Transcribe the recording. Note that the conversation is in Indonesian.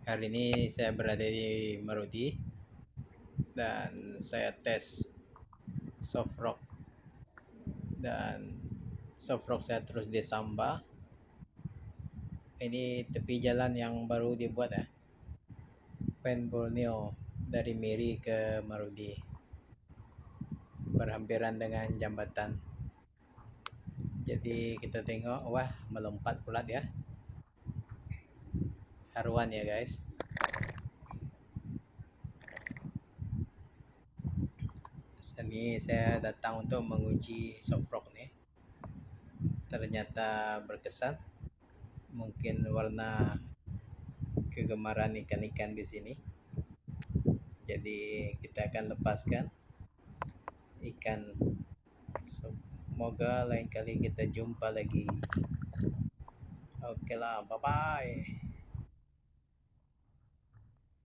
Hari ini saya berada di Marudi dan saya tes soft rock, dan soft rock saya terus di Samba. Ini tepi jalan yang baru dibuat Pen Borneo dari Miri ke Marudi, berhampiran dengan jambatan. Jadi kita tengok, wah melompat pula dia. Haruan ya guys. Sini saya datang untuk menguji soft rock nih. Ternyata berkesan. Mungkin warna kegemaran ikan-ikan di sini. Jadi kita akan lepaskan ikan. Semoga lain kali kita jumpa lagi. Oke lah, bye bye.